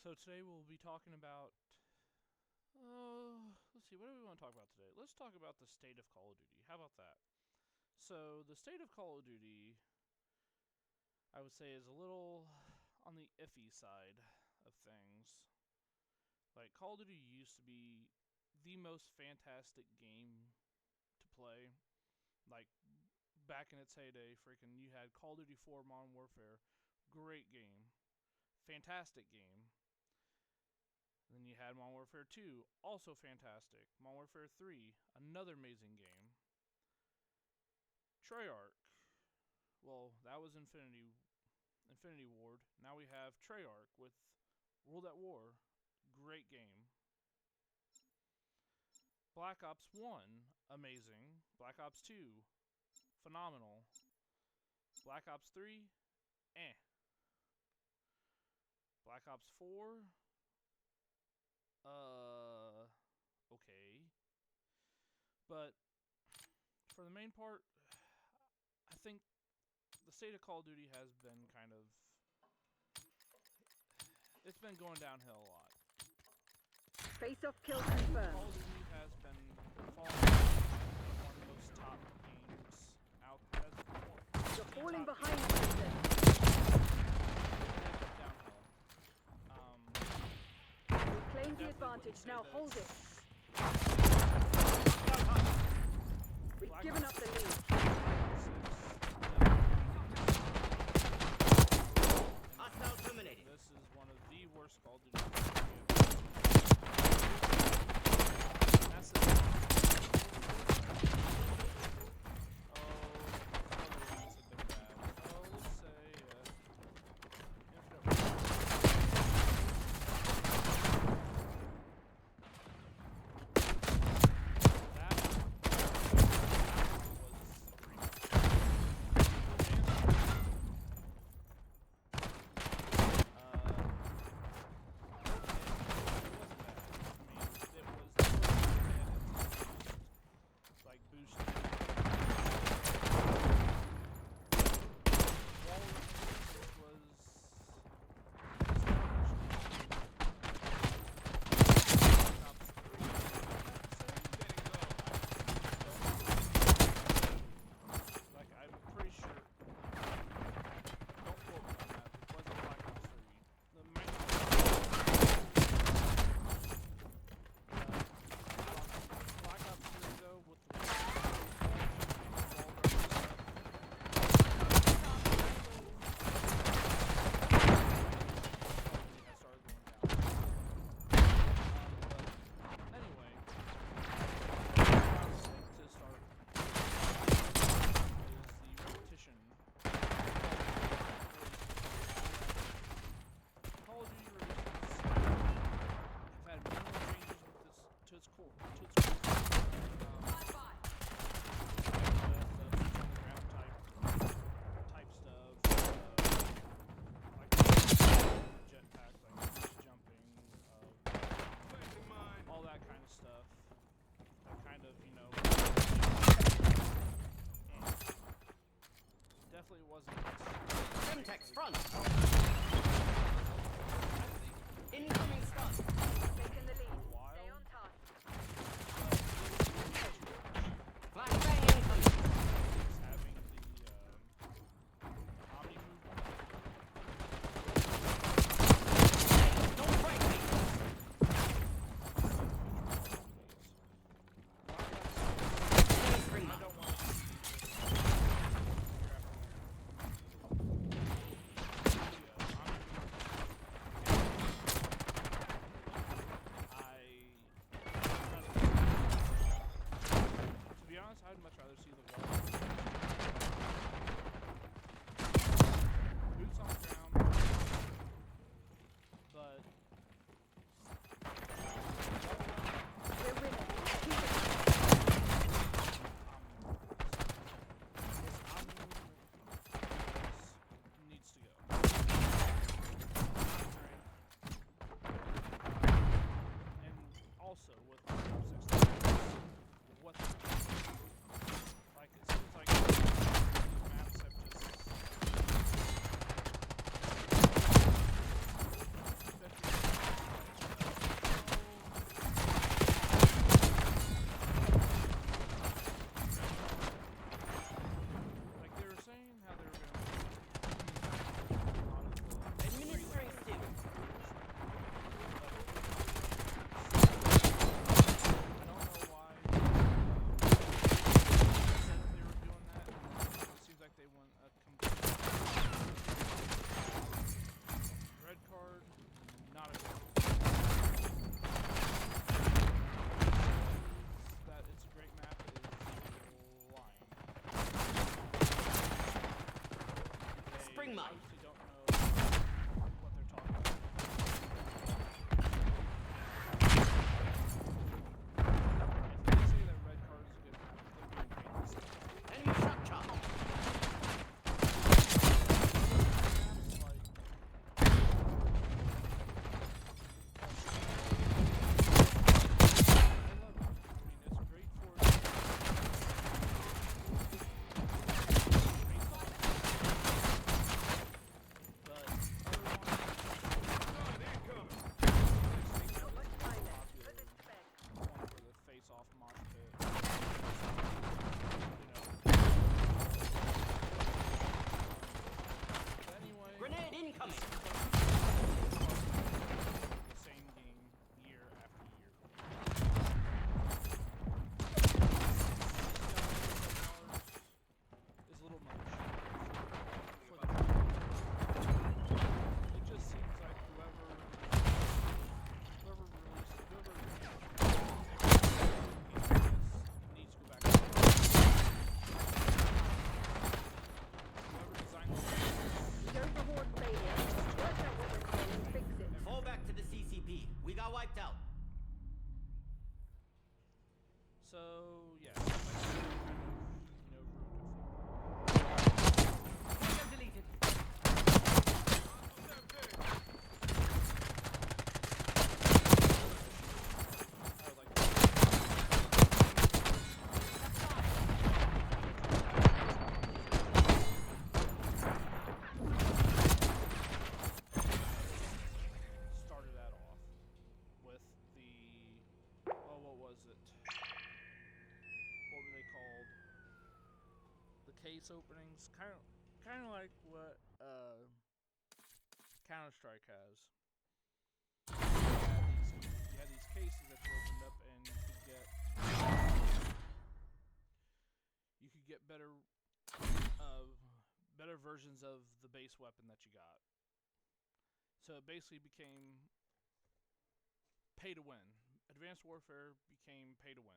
So today we'll be talking about. Let's see. What do we want to talk about today? Let's talk about the state of Call of Duty. How about that? So the state of Call of Duty, I would say, is a little on the iffy side of things. Like Call of Duty used to be the most fantastic game to play. Like back in its heyday, freaking you had Call of Duty 4 Modern Warfare, great game, fantastic game. Then you had Modern Warfare 2, also fantastic. Modern Warfare 3, another amazing game. Treyarch, well, that was Infinity Ward. Now we have Treyarch with World at War, great game. Black Ops 1, amazing. Black Ops 2, phenomenal. Black Ops 3, eh. Black Ops 4, okay. But for the main part, I think the state of Call of Duty has been it's been going downhill a lot. Face-off kill Call confirmed. of Duty has been falling one of the most top games out. You're falling behind, Kristen. Downhill. Claim the advantage, now hold it. We've given up the lead. Hostile terminated. This is one of the worst Call of Duty games. That's it. Oh, other ones have been bad. Oh, let's say, Infinite That was case openings, kind of like what Counter-Strike has. You had these cases that you opened up, and you could get better versions of the base weapon that you got. So it basically became pay to win. Advanced Warfare became pay to win.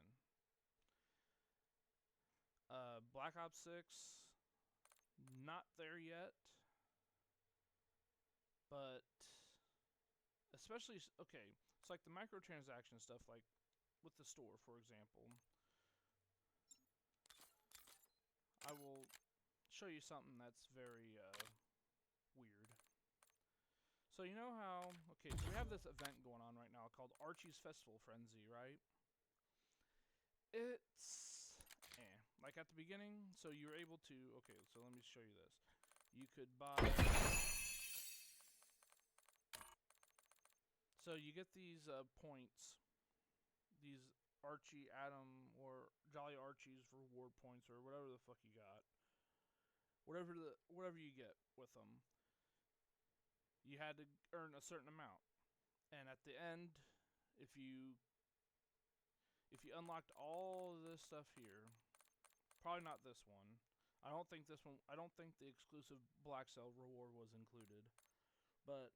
Black Ops 6, not there yet, but especially, okay, it's like the microtransaction stuff, like with the store, for example. I will show you something that's very weird. So you know how, okay, so we have this event going on right now called Archie's Festival Frenzy, right? It's, like at the beginning, so you're able to, okay, so let me show you this. You could buy, so you get these points, these Archie, Adam, or Jolly Archie's reward points, or whatever the fuck you got. Whatever you get with them. You had to earn a certain amount. And at the end, if you unlocked all of this stuff here, probably not this one. I don't think the exclusive Black Cell reward was included. But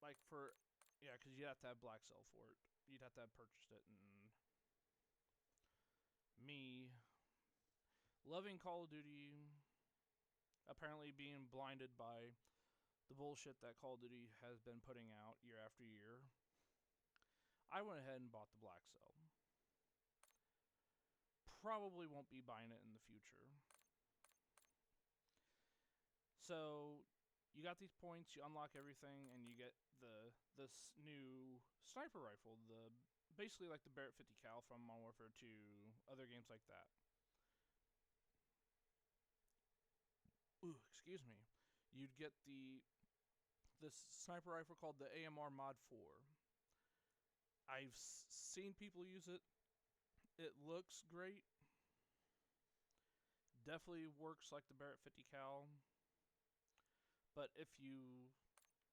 like for, yeah, cuz you'd have to have Black Cell for it. You'd have to have purchased it, and me loving Call of Duty, apparently being blinded by the bullshit that Call of Duty has been putting out year after year, I went ahead and bought the Black Cell. Probably won't be buying it in the future. So you got these points, you unlock everything, and you get this new sniper rifle, basically like the Barrett 50 cal from Modern Warfare 2, other games like that. Ooh, excuse me. You'd get this sniper rifle called the AMR Mod 4. I've seen people use it. It looks great. Definitely works like the Barrett 50 cal. But if you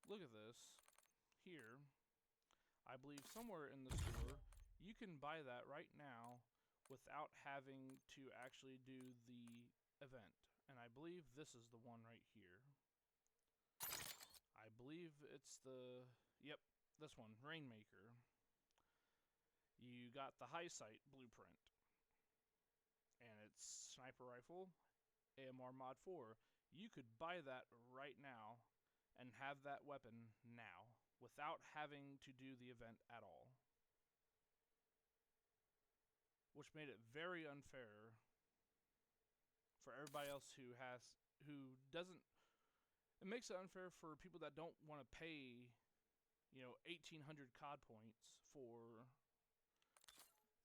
look at this here, I believe somewhere in the store, you can buy that right now without having to actually do the event. And I believe this is the one right here. I believe it's yep, this one, Rainmaker. You got the high sight blueprint. And it's sniper rifle, AMR Mod 4. You could buy that right now and have that weapon now without having to do the event at all. Which made it very unfair for everybody else who doesn't. It makes it unfair for people that don't want to pay, 1,800 COD points for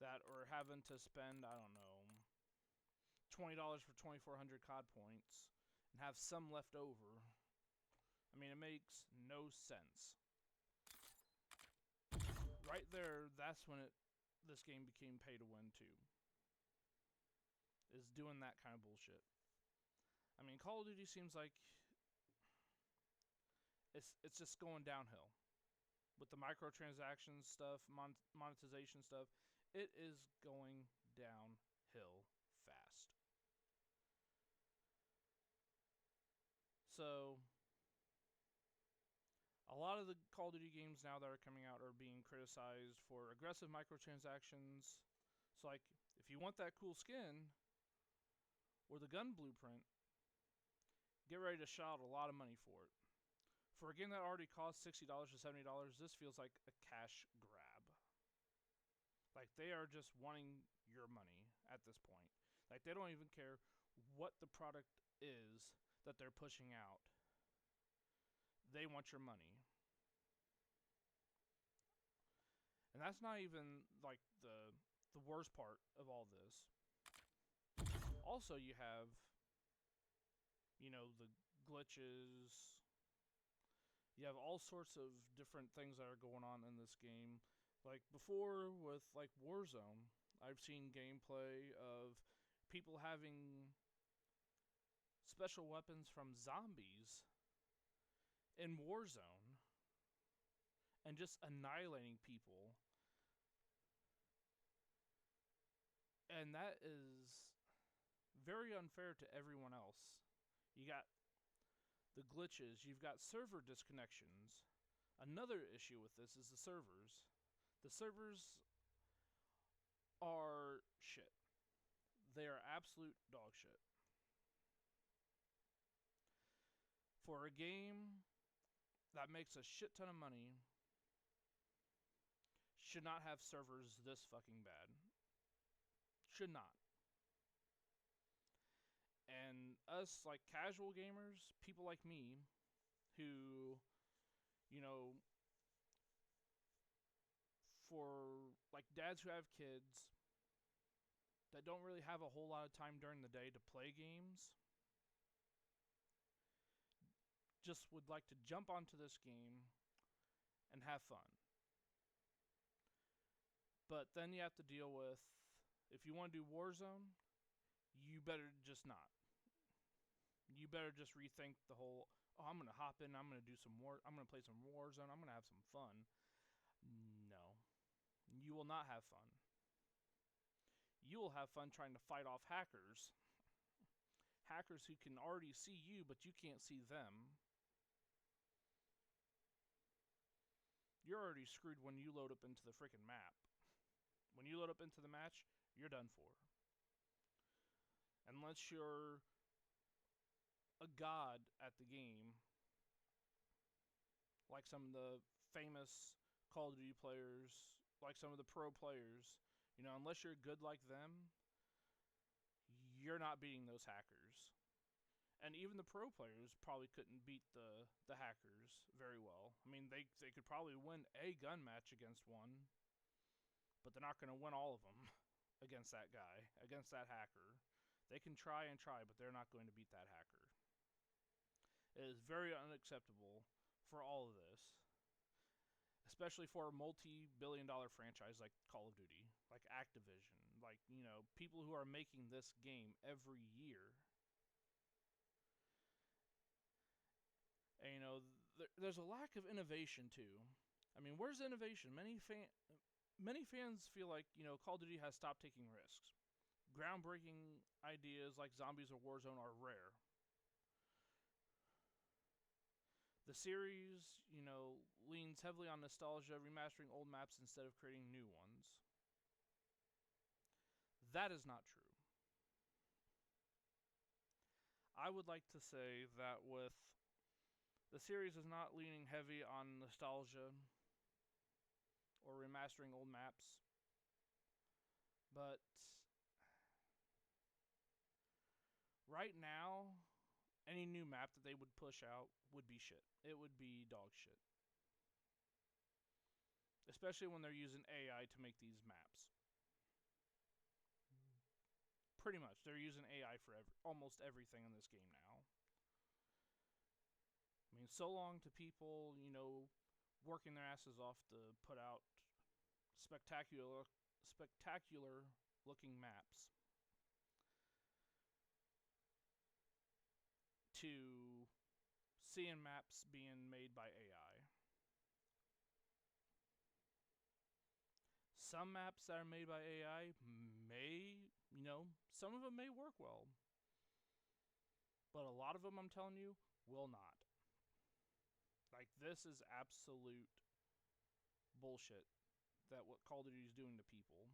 that, or having to spend, I don't know, $20 for 2,400 COD points and have some left over. I mean, it makes no sense. Right there, that's when this game became pay to win too. Is doing that kind of bullshit. I mean, Call of Duty seems like it's just going downhill with the microtransactions stuff, monetization stuff. It is going downhill fast. So a lot of the Call of Duty games now that are coming out are being criticized for aggressive microtransactions. So like, if you want that cool skin or the gun blueprint, get ready to shell out a lot of money for it. For a game that already costs $60 to $70, this feels like a cash grab. Like, they are just wanting your money at this point. Like, they don't even care what the product is that they're pushing out. They want your money. And that's not even, like, the worst part of all this. Also, you have, the glitches. You have all sorts of different things that are going on in this game. Like before with like Warzone, I've seen gameplay of people having special weapons from zombies in Warzone and just annihilating people. And that is very unfair to everyone else. You got the glitches, you've got server disconnections. Another issue with this is the servers. The servers are shit. They are absolute dog shit. For a game that makes a shit ton of money, should not have servers this fucking bad. Should not. And us, like, casual gamers, people like me, who, you know, for, like, dads who have kids that don't really have a whole lot of time during the day to play games, just would like to jump onto this game and have fun. But then you have to deal with, if you want to do Warzone, you better just not. You better just rethink the whole, oh, I'm going to hop in, I'm going to do some I'm going to play some Warzone, I'm going to have some fun. No. You will not have fun. You will have fun trying to fight off hackers. Hackers who can already see you, but you can't see them. You're already screwed when you load up into the freaking map. When you load up into the match, you're done for. Unless you're a god at the game, like some of the famous Call of Duty players, like some of the pro players, you know, unless you're good like them, you're not beating those hackers. And even the pro players probably couldn't beat the hackers very well. I mean, they could probably win a gun match against one, but they're not going to win all of them against that guy, against that hacker. They can try and try, but they're not going to beat that hacker. It is very unacceptable for all of this, especially for a multi-billion-dollar franchise like Call of Duty, like Activision, like, you know, people who are making this game every year. And, you know, there's a lack of innovation, too. I mean, where's the innovation? Many fans feel like, you know, Call of Duty has stopped taking risks. Groundbreaking ideas like Zombies or Warzone are rare. The series, you know, leans heavily on nostalgia, remastering old maps instead of creating new ones. That is not true. I would like to say that with the series is not leaning heavy on nostalgia or remastering old maps, but right now, any new map that they would push out would be shit. It would be dog shit. Especially when they're using AI to make these maps. Pretty much. They're using AI for almost everything in this game now. I mean, so long to people, you know, working their asses off to put out spectacular looking maps, to seeing maps being made by AI. Some maps that are made by AI may, you know, some of them may work well. But a lot of them, I'm telling you, will not. Like, this is absolute bullshit that what Call of Duty is doing to people.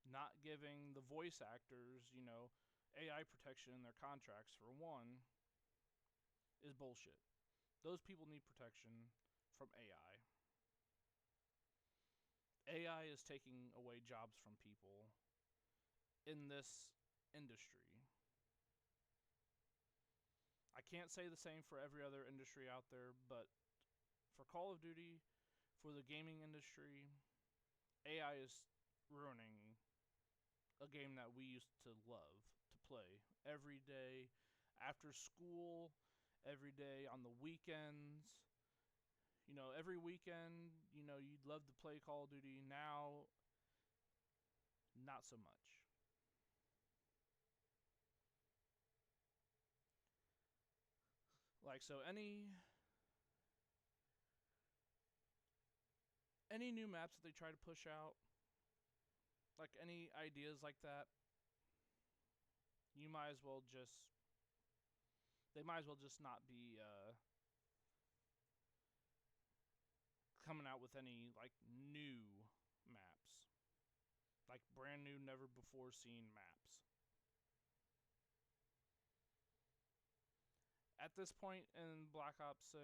Not giving the voice actors, you know, AI protection in their contracts, for one, is bullshit. Those people need protection from AI. AI is taking away jobs from people in this industry. I can't say the same for every other industry out there, but for Call of Duty, for the gaming industry, AI is ruining a game that we used to love to play every day, after school, every day on the weekends. You know, every weekend, you know, you'd love to play Call of Duty. Now, not so much. Like, so any new maps that they try to push out, like any ideas like that, you might as well just, they might as well just not be coming out with any like new maps, like brand new, never before seen maps. At this point in Black Ops 6,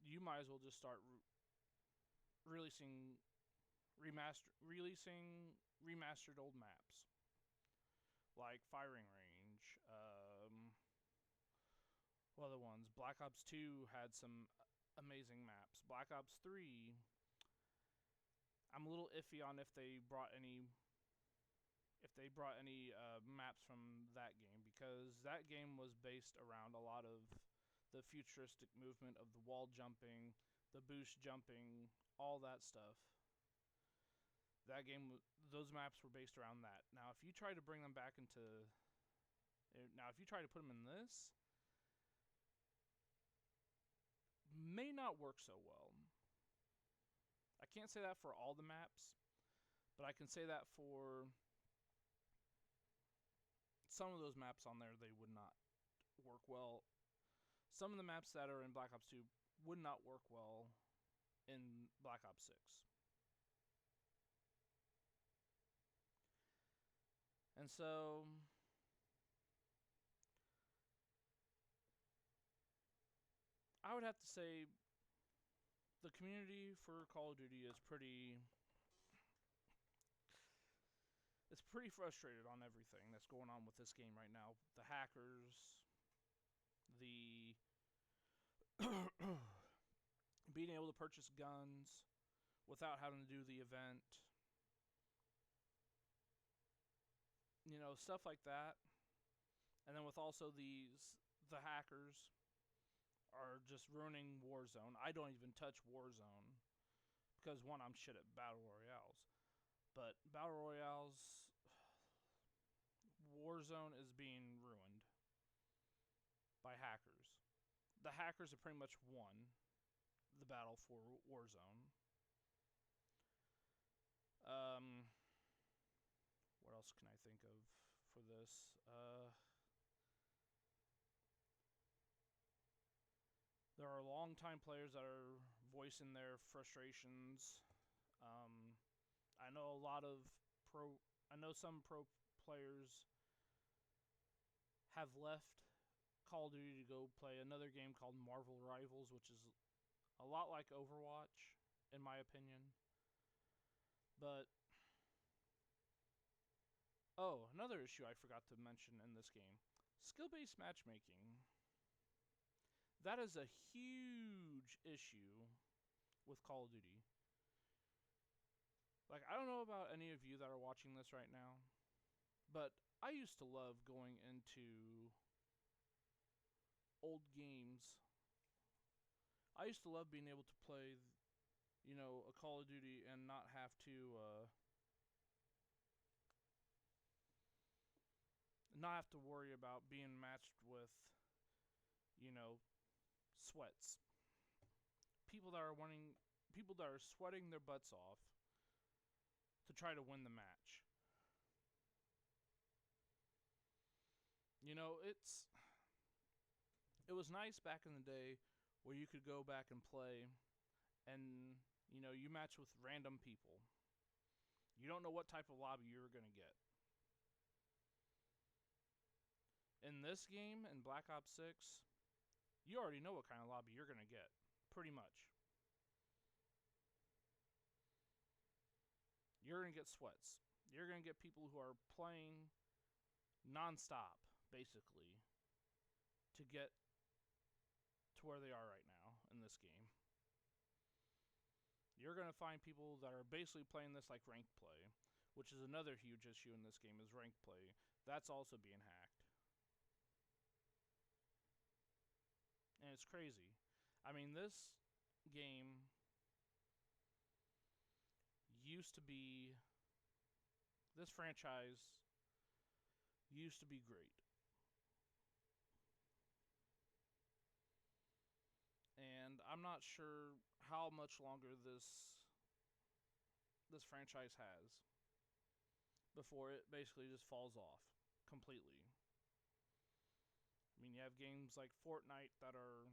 you might as well just start releasing remastered old maps, like Firing Range. What other ones? Black Ops 2 had some amazing maps. Black Ops 3, I'm a little iffy on if they brought any maps from that game, because that game was based around a lot of the futuristic movement of the wall jumping, the boost jumping, all that stuff. That game, those maps were based around that. Now, if you try to bring them back into, if you try to put them in this, may not work so well. I can't say that for all the maps, but I can say that for some of those maps on there, they would not work well. Some of the maps that are in Black Ops 2 would not work well in Black Ops 6. And so, I would have to say the community for Call of Duty is pretty frustrated on everything that's going on with this game right now. The hackers, the being able to purchase guns without having to do the event, you know, stuff like that. And then with also the hackers are just ruining Warzone. I don't even touch Warzone because, one, I'm shit at Battle Royales. But Battle Royales, Warzone is being ruined by hackers. The hackers have pretty much won the battle for Warzone. What else can I think of for this? There are longtime players that are voicing their frustrations. I know some pro players have left Call of Duty to go play another game called Marvel Rivals, which is a lot like Overwatch, in my opinion. But, oh, another issue I forgot to mention in this game. Skill-based matchmaking. That is a huge issue with Call of Duty. Like, I don't know about any of you that are watching this right now, but I used to love going into old games. I used to love being able to play, you know, a Call of Duty and not have to worry about being matched with, you know, sweats. People that are sweating their butts off to try to win the match. You know, it was nice back in the day where you could go back and play and, you know, you match with random people. You don't know what type of lobby you're going to get. In this game, in Black Ops 6, you already know what kind of lobby you're going to get, pretty much. You're going to get sweats. You're going to get people who are playing non-stop, basically, to get to where they are right now in this game. You're going to find people that are basically playing this like ranked play, which is another huge issue in this game, is ranked play. That's also being hacked. And it's crazy. I mean, this game used to be... This franchise used to be great. I'm not sure how much longer this franchise has before it basically just falls off completely. I mean, you have games like Fortnite that are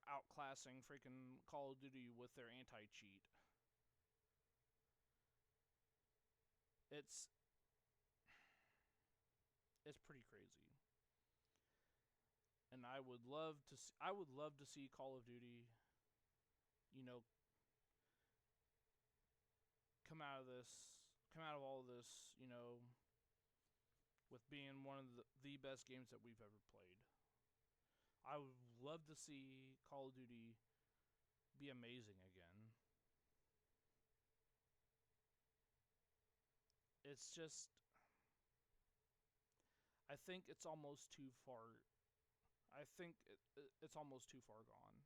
outclassing freaking Call of Duty with their anti-cheat. It's pretty crazy. And I would love to see Call of Duty, you know, come out of all of this, you know, with being one of the best games that we've ever played. I would love to see Call of Duty be amazing again. It's just, I think it's almost too far. I think it's almost too far gone.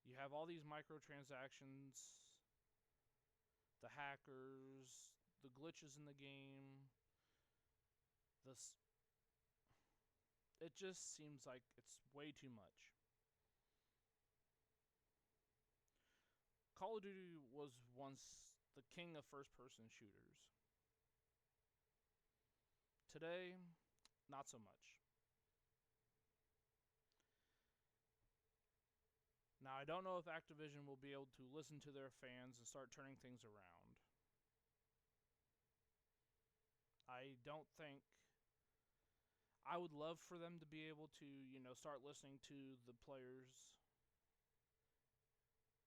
You have all these microtransactions, the hackers, the glitches in the game. It just seems like it's way too much. Call of Duty was once the king of first-person shooters. Today, not so much. Now, I don't know if Activision will be able to listen to their fans and start turning things around. I don't think... I would love for them to be able to, you know, start listening to the players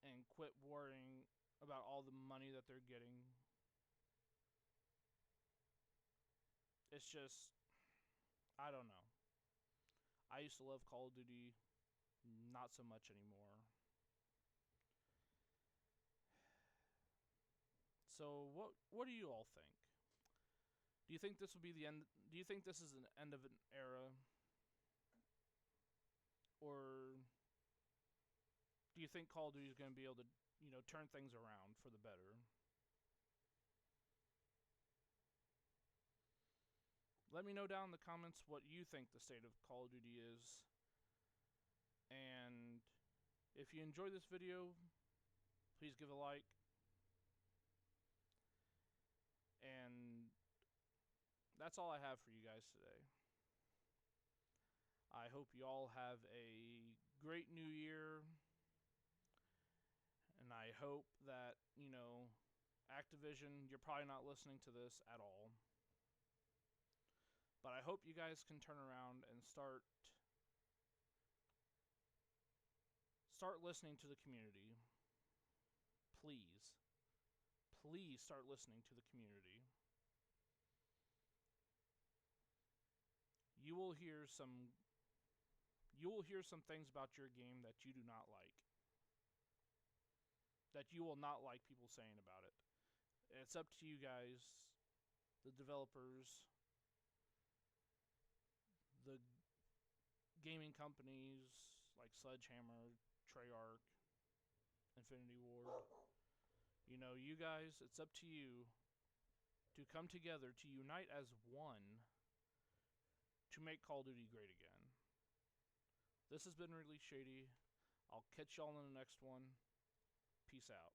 and quit worrying about all the money that they're getting. It's just... I don't know. I used to love Call of Duty, not so much anymore. So what do you all think? Do you think this will be the end? Do you think this is an end of an era? Or do you think Call of Duty is going to be able to, you know, turn things around for the better? Let me know down in the comments what you think the state of Call of Duty is. And if you enjoyed this video, please give a like. And that's all I have for you guys today. I hope you all have a great new year. And I hope that, you know, Activision, you're probably not listening to this at all. But I hope you guys can turn around and start listening to the community. Please. Please start listening to the community. You will hear some things about your game that you do not like. That you will not like people saying about it. It's up to you guys, the developers, the gaming companies like Sledgehammer, Treyarch, Infinity Ward. You know, you guys, it's up to you to come together, to unite as one, to make Call of Duty great again. This has been Release Shady. I'll catch y'all in the next one. Peace out.